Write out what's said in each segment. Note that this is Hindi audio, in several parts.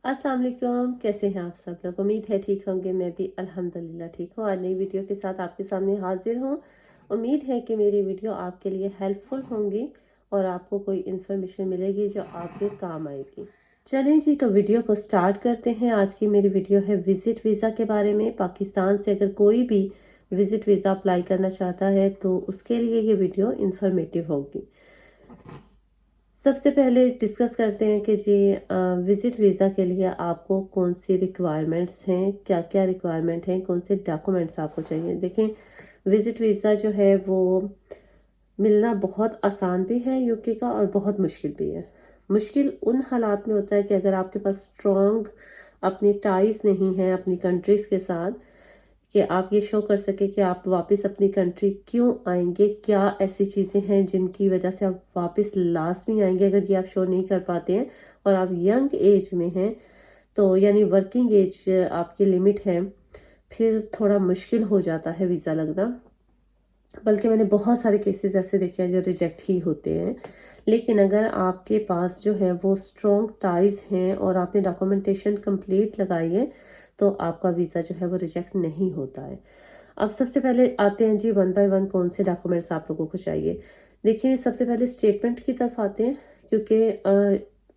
अस्सलाम वालेकुम। कैसे हैं आप सब लोग? उम्मीद है ठीक होंगे। मैं भी अल्हम्दुलिल्लाह ठीक हूँ। आज नई वीडियो के साथ आपके सामने हाजिर हूँ। उम्मीद है कि मेरी वीडियो आपके लिए हेल्पफुल होंगी और आपको कोई इन्फॉर्मेशन मिलेगी जो आपके काम आएगी। चलें जी, तो वीडियो को स्टार्ट करते हैं। आज की मेरी वीडियो है विज़िट वीज़ा के बारे में। पाकिस्तान से अगर कोई भी विज़िट वीज़ा अप्लाई करना चाहता है तो उसके लिए ये वीडियो इन्फॉर्मेटिव होगी। सबसे पहले डिस्कस करते हैं कि जी विज़िट वीज़ा के लिए आपको कौन सी रिक्वायरमेंट्स हैं, क्या-क्या रिक्वायरमेंट हैं, कौन से डॉक्यूमेंट्स आपको चाहिए। देखें, विज़िट वीज़ा जो है वो मिलना बहुत आसान भी है यूके का और बहुत मुश्किल भी है। मुश्किल उन हालात में होता है कि अगर आपके पास स्ट्रॉन्ग अपनी टाइज़ नहीं हैं अपनी कंट्रीज़ के साथ, कि आप ये शो कर सकें कि आप वापस अपनी कंट्री क्यों आएँगे, क्या ऐसी चीज़ें हैं जिनकी वजह से आप वापस लाज़मी आएँगे। अगर ये आप शो नहीं कर पाते हैं और आप यंग एज में हैं, तो यानी वर्किंग एज आपकी लिमिट है, फिर थोड़ा मुश्किल हो जाता है वीज़ा लगना। बल्कि मैंने बहुत सारे केसेस ऐसे देखे हैं जो रिजेक्ट ही होते हैं। लेकिन अगर आपके पास जो है वो स्ट्रॉन्ग टाइज़ हैं और आपने डॉक्यूमेंटेशन कंप्लीट लगाई है, तो आपका वीज़ा जो है वो रिजेक्ट नहीं होता है। अब सबसे पहले आते हैं जी वन बाय वन कौन से डॉक्यूमेंट्स आप लोगों को चाहिए। देखिए, सबसे पहले स्टेटमेंट की तरफ आते हैं, क्योंकि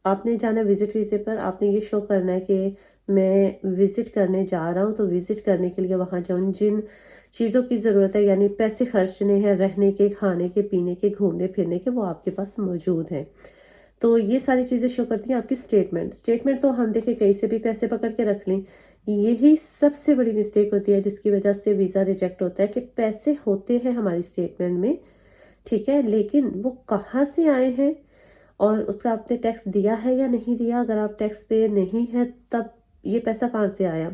आपने जाना है विज़िट वीज़े पर, आपने ये शो करना है कि मैं विज़िट करने जा रहा हूँ, तो विज़िट करने के लिए वहाँ जिन जिन चीज़ों की ज़रूरत है, यानी पैसे खर्चने हैं, रहने के, खाने के, पीने के, घूमने फिरने के, वो आपके पास मौजूद हैं। तो ये सारी चीज़ें शो करती हैं आपकी स्टेटमेंट। स्टेटमेंट तो हम देखिए कहीं से भी पैसे पकड़ के रख लें, यही सबसे बड़ी मिस्टेक होती है जिसकी वजह से वीज़ा रिजेक्ट होता है, कि पैसे होते हैं हमारी स्टेटमेंट में, ठीक है, लेकिन वो कहाँ से आए हैं और उसका आपने टैक्स दिया है या नहीं दिया। अगर आप टैक्स पे नहीं है, तब ये पैसा कहाँ से आया।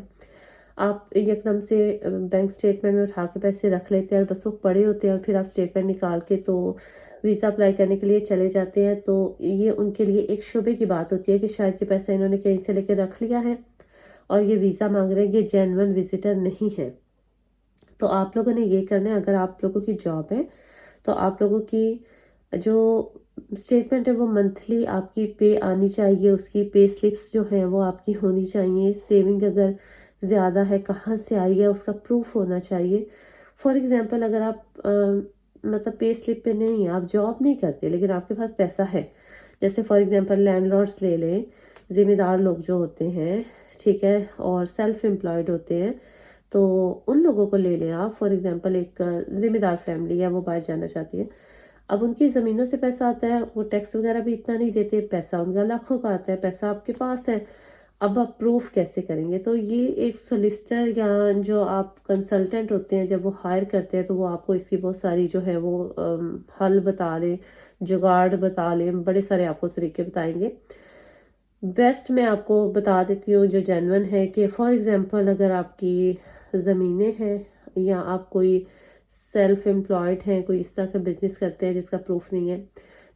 आप एकदम से बैंक स्टेटमेंट में उठा के पैसे रख लेते हैं और बस वो पड़े होते हैं, और फिर आप स्टेटमेंट निकाल के तो वीज़ा अप्लाई करने के लिए चले जाते हैं, तो ये उनके लिए एक शुबे की बात होती है कि शायद ये पैसा इन्होंने कहीं से लेके रख लिया है और ये वीज़ा मांग रहे हैं, ये जेन्युइन विजिटर नहीं है। तो आप लोगों ने ये करना है, अगर आप लोगों की जॉब है तो आप लोगों की जो स्टेटमेंट है वो मंथली आपकी पे आनी चाहिए, उसकी पे स्लिप्स जो हैं वो आपकी होनी चाहिए। सेविंग अगर ज़्यादा है, कहाँ से आई है उसका प्रूफ होना चाहिए। फॉर एग्ज़ाम्पल, अगर आप मतलब पे स्लिप पे नहीं है, आप जॉब नहीं करते लेकिन आपके पास पैसा है, जैसे फॉर एग्ज़ाम्पल लैंडलॉर्ड्स ले लें, ज़िम्मेदार लोग जो होते हैं, ठीक है, और सेल्फ एम्प्लॉयड होते हैं, तो उन लोगों को ले लें आप। फॉर एग्ज़ाम्पल, एक ज़िम्मेदार फैमिली है, वो बाहर जाना चाहती है। अब उनकी ज़मीनों से पैसा आता है, वो टैक्स वगैरह भी इतना नहीं देते, पैसा उनका लाखों का आता है, पैसा आपके पास है। अब आप प्रूफ कैसे करेंगे? तो ये एक सोलिसिटर या जो आप कंसल्टेंट होते हैं, जब वो हायर करते हैं तो वो आपको इसकी बहुत सारी जो है वो हल बता लें, जुगाड़ बता लें, बड़े सारे आपको तरीके बताएँगे। बेस्ट मैं आपको बता देती हूँ जो जेन्युइन है, कि फॉर एग्ज़ाम्पल अगर आपकी ज़मीनें हैं या आप कोई सेल्फ एम्प्लॉयड हैं, कोई इस तरह का बिज़नेस करते हैं जिसका प्रूफ नहीं है,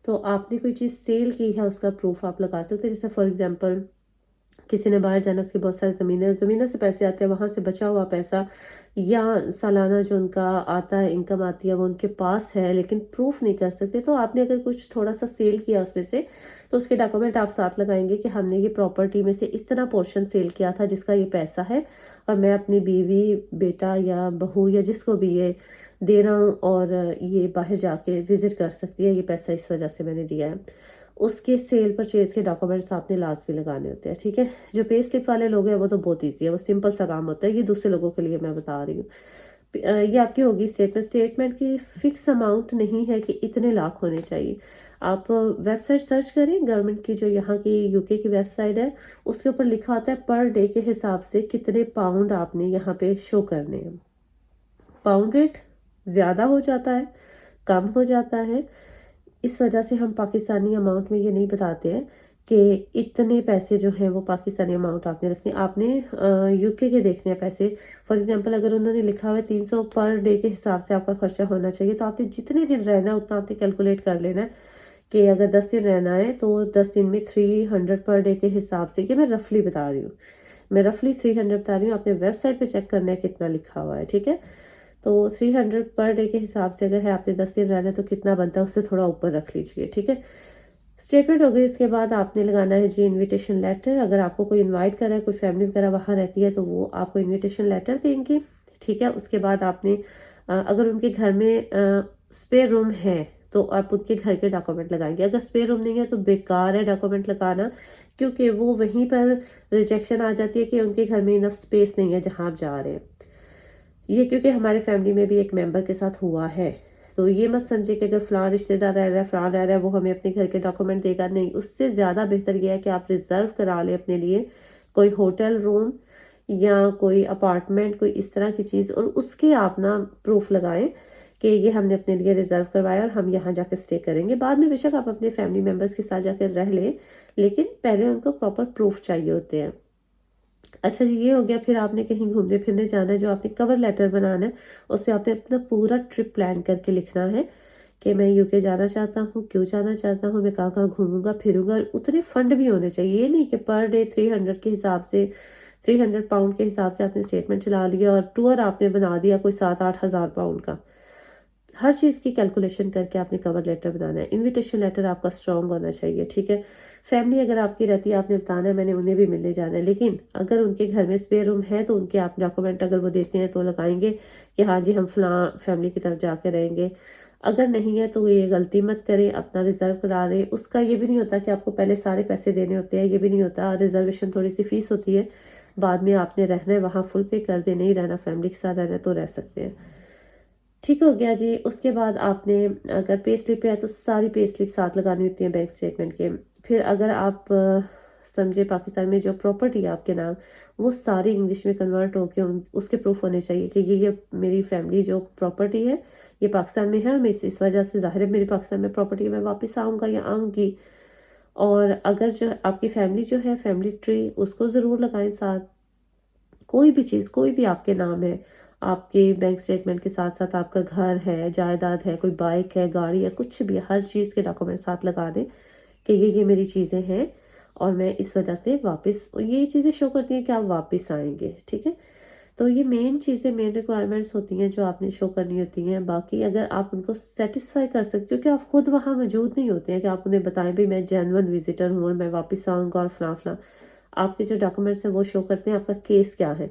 तो आपने कोई चीज़ सेल की है उसका प्रूफ आप लगा सकते हैं। जैसे फॉर एग्ज़ाम्पल, किसी ने बाहर जाना, उसकी बहुत सारी ज़मीनों से पैसे आते हैं, वहाँ से बचा हुआ पैसा या सालाना जो उनका आता है, इनकम आती है, वो उनके पास है लेकिन प्रूफ नहीं कर सकते। तो आपने अगर कुछ थोड़ा सा सेल किया उसमें से, तो उसके डॉक्यूमेंट आप साथ लगाएंगे कि हमने ये प्रॉपर्टी में से इतना पोर्शन सेल किया था जिसका ये पैसा है, और मैं अपनी बीवी, बेटा या बहू या जिसको भी ये दे रहा हूँ, और ये बाहर जाके विजिट कर सकती है, ये पैसा इस वजह से मैंने दिया है। उसके सेल परचेज़ के डॉक्यूमेंट्स आपने लास्ट में लगाने होते हैं, ठीक है। जो पे स्लिप वाले लोग हैं वो तो बहुत ईज़ी है, वो सिंपल सा काम होता है, ये दूसरे लोगों के लिए मैं बता रही हूँ। ये आपकी होगी स्टेटमेंट। स्टेटमेंट की फ़िक्स अमाउंट नहीं है कि इतने लाख होने चाहिए। आप वेबसाइट सर्च करें गवर्नमेंट की, जो यहाँ की यूके की वेबसाइट है, उसके ऊपर लिखा होता है पर डे के हिसाब से कितने पाउंड आपने यहाँ पे शो करने हैं। पाउंड रेट ज़्यादा हो जाता है, कम हो जाता है, इस वजह से हम पाकिस्तानी अमाउंट में ये नहीं बताते हैं कि इतने पैसे जो हैं वो पाकिस्तानी अमाउंट आपने रखने, आपने यूके के देखने हैं पैसे। फॉर एग्जांपल, अगर उन्होंने लिखा हुआ है 300 पर डे के हिसाब से आपका खर्चा होना चाहिए, तो आपने जितने दिन रहना है उतना आपने कैलकुलेट कर लेना है, कि अगर 10 दिन रहना है तो 10 दिन में 300 पर डे के हिसाब से, ये मैं रफली बता रही हूँ, मैं रफली 300 बता रही हूँ, आपने वेबसाइट पर चेक करना है कितना लिखा हुआ है, ठीक है। तो 300 पर डे के हिसाब से अगर है, आपने 10 दिन रहना है तो कितना बनता है उससे थोड़ा ऊपर रख लीजिए, ठीक है। स्टेटमेंट हो गई। उसके बाद आपने लगाना है जी इनविटेशन लेटर। अगर आपको कोई इनवाइट कर रहा है, कोई फैमिली वगैरह वहाँ रहती है, तो वो आपको इनविटेशन लेटर देंगे, ठीक है। उसके बाद आपने अगर उनके घर में स्पेयर रूम है तो आप उनके घर के डॉक्यूमेंट लगाएंगे। अगर स्पेयर रूम नहीं है तो बेकार है डॉक्यूमेंट लगाना, क्योंकि वो वहीं पर रिजेक्शन आ जाती है कि उनके घर में इनफ स्पेस नहीं है जहाँ आप जा रहे हैं। ये क्योंकि हमारे फैमिली में भी एक मेंबर के साथ हुआ है। तो ये मत समझे कि अगर फ़लाँ रिश्तेदार रह रहा है, फ़लाँ रह रहा है, वो हमें अपने घर के डॉक्यूमेंट देगा, नहीं। उससे ज़्यादा बेहतर ये है कि आप रिज़र्व करा लें अपने लिए कोई होटल रूम या कोई अपार्टमेंट, कोई इस तरह की चीज़, और उसके आप ना प्रूफ लगाएं कि ये हमने अपने लिए रिज़र्व करवाया और हम यहाँ जाकर स्टे करेंगे। बाद में बेशक आप अपने फैमिली मेम्बर्स के साथ जाकर रह लें, लेकिन पहले उनको प्रॉपर प्रूफ चाहिए होते हैं। अच्छा जी, ये हो गया। फिर आपने कहीं घूमने फिरने जाना है, जो आपने कवर लेटर बनाना है, उस पर आपने अपना पूरा ट्रिप प्लान करके लिखना है कि मैं यूके जाना चाहता हूँ, क्यों जाना चाहता हूँ, मैं कहाँ कहाँ घूमूंगा फिरूंगा। और उतने फंड भी होने चाहिए। ये नहीं कि पर डे 300 के हिसाब से, 300 पाउंड के हिसाब से आपने स्टेटमेंट चला लिया और टूर आपने बना दिया कोई 7-8 हज़ार पाउंड का। हर चीज़ की कैलकुलेशन करके आपने कवर लेटर बनाना है। इनविटेशन लेटर आपका स्ट्रॉन्ग होना चाहिए, ठीक है। फैमिली अगर आपकी रहती है, आपने बताना है मैंने उन्हें भी मिलने जाना है, लेकिन अगर उनके घर में स्पेयर रूम है तो उनके आप डॉक्यूमेंट अगर वो देते हैं तो लगाएंगे कि हाँ जी हम फलां फैमिली की तरफ जाकर रहेंगे। अगर नहीं है तो ये गलती मत करें, अपना रिजर्व करा रहे। उसका ये भी नहीं होता कि आपको पहले सारे पैसे देने होते हैं, ये भी नहीं होता। रिजर्वेशन थोड़ी सी फीस होती है, बाद में आपने रहना है वहाँ फुल पे कर दे, नहीं रहना फैमिली के साथ रहना है तो रह सकते हैं। ठीक हो गया जी। उसके बाद आपने अगर पे स्लिप है तो सारी पे स्लिप साथ लगानी होती है बैंक स्टेटमेंट के। फिर अगर आप समझे पाकिस्तान में जो प्रॉपर्टी है आपके नाम, वो सारी इंग्लिश में कन्वर्ट होकर उसके प्रूफ होने चाहिए कि ये मेरी फैमिली जो प्रॉपर्टी है ये पाकिस्तान में है, और मैं इस वजह से ज़ाहिर है मेरी पाकिस्तान में प्रॉपर्टी है, मैं वापस आऊँगा या आऊँगी। और अगर जो आपकी फैमिली जो है, फैमिली ट्री, उसको ज़रूर लगाएं साथ। कोई भी चीज़, कोई भी आपके नाम है, आपके बैंक स्टेटमेंट के साथ साथ आपका घर है, जायदाद है, कोई बाइक है, गाड़ी है, कुछ भी, हर चीज़ के डॉक्यूमेंट साथ लगा दें कि ये मेरी चीज़ें हैं और मैं इस वजह से वापस, ये चीज़ें शो करती हैं कि आप वापस आएंगे, ठीक है। तो ये मेन चीज़ें, मेन रिक्वायरमेंट्स होती हैं जो आपने शो करनी होती हैं। बाकी अगर आप उनको सेटिस्फाई कर सकते, क्योंकि आप खुद वहाँ मौजूद नहीं होते हैं कि आप उन्हें बताएं भी मैं जेन्युइन विजिटर हूँ और मैं वापस आऊँगा और फलां फलां। आपके जो डॉक्यूमेंट्स हैं वो शो करते हैं आपका केस क्या है।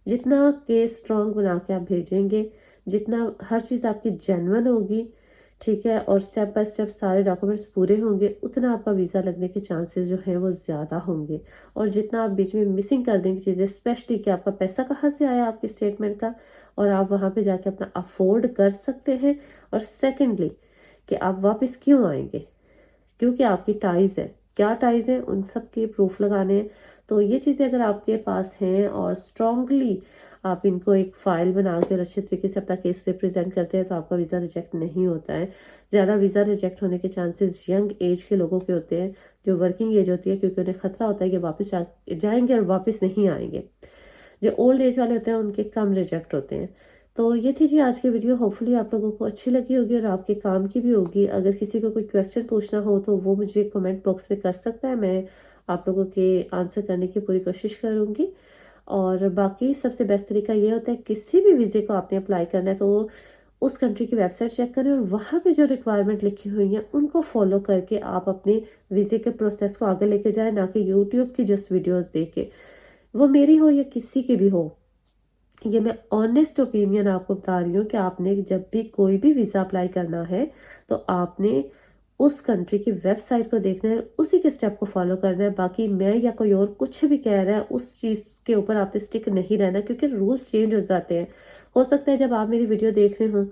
जितना केस स्ट्रॉन्ग बना के आप भेजेंगे, जितना हर चीज़ आपकी जेन्युइन होगी, ठीक है, और स्टेप बाय स्टेप सारे डॉक्यूमेंट्स पूरे होंगे, उतना आपका वीज़ा लगने के चांसेस जो हैं वो ज़्यादा होंगे। और जितना आप बीच में मिसिंग कर देंगे चीज़ें, स्पेशली कि आपका पैसा कहाँ से आया आपके स्टेटमेंट का, और आप वहाँ पे जाके अपना अफोर्ड कर सकते हैं, और सेकेंडली कि आप वापस क्यों आएंगे, क्योंकि आपकी टाइज़ है, क्या टाइज़ हैं उन सब के प्रूफ लगाने हैं। तो ये चीज़ें अगर आपके पास हैं और स्ट्रॉन्गली आप इनको एक फ़ाइल बना के और अच्छे तरीके से अपना केस रिप्रेजेंट करते हैं, तो आपका वीज़ा रिजेक्ट नहीं होता है। ज़्यादा वीज़ा रिजेक्ट होने के चांसेस यंग एज के लोगों के होते हैं, जो वर्किंग एज होती है, क्योंकि उन्हें ख़तरा होता है कि वापस जाएंगे और वापस नहीं आएंगे। जो ओल्ड एज वाले होते हैं उनके कम रिजेक्ट होते हैं। तो ये थी जी आज की वीडियो। होपफुली आप लोगों को अच्छी लगी होगी और आपके काम की भी होगी। अगर किसी को कोई क्वेश्चन पूछना हो तो वो मुझे कमेंट बॉक्स में कर सकता है, मैं आप लोगों के आंसर करने की पूरी कोशिश करूँगी। और बाकी सबसे बेस्ट तरीका ये होता है, किसी भी वीज़े को आपने अप्लाई करना है तो उस कंट्री की वेबसाइट चेक करें और वहाँ पे जो रिक्वायरमेंट लिखी हुई हैं उनको फॉलो करके आप अपने वीज़े के प्रोसेस को आगे लेके जाएं, ना कि यूट्यूब की जस्ट वीडियोस देख के। वो मेरी हो या किसी की भी हो, ये मैं ऑनेस्ट ओपिनियन आपको बता रही हूँ कि आपने जब भी कोई भी वीज़ा अप्लाई करना है तो आपने उस कंट्री की वेबसाइट को देखना है, उसी के स्टेप को फॉलो करना है। बाकी मैं या कोई और कुछ भी कह रहा है उस चीज़ के ऊपर आपने स्टिक नहीं रहना, क्योंकि रूल्स चेंज हो जाते हैं। हो सकता है जब आप मेरी वीडियो देख रहे हों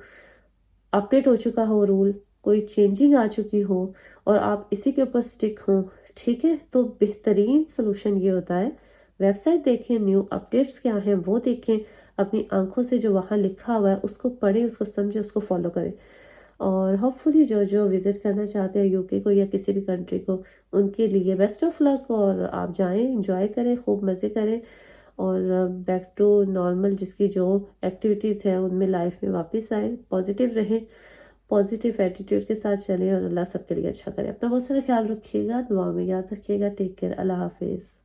अपडेट हो चुका हो रूल, कोई चेंजिंग आ चुकी हो और आप इसी के ऊपर स्टिक हों, ठीक है। तो बेहतरीन सोल्यूशन ये होता है, वेबसाइट देखें, न्यू अपडेट्स क्या हैं वो देखें, अपनी आंखों से जो वहाँ लिखा हुआ है उसको पढ़ें, उसको समझें, उसको फॉलो करें। और होपफुली जो जो विज़िट करना चाहते हैं यूके को या किसी भी कंट्री को, उनके लिए बेस्ट ऑफ लक। और आप जाएं, इंजॉय करें, खूब मज़े करें और बैक टू नॉर्मल जिसकी जो एक्टिविटीज़ हैं उनमें लाइफ में वापस आए, पॉजिटिव रहें, पॉजिटिव एटीट्यूड के साथ चलें और अल्लाह सबके लिए अच्छा करे। अपना बहुत सारा ख्याल रखिएगा, दुआ में याद रखिएगा। टेक केयर, अल्लाह हाफिज़।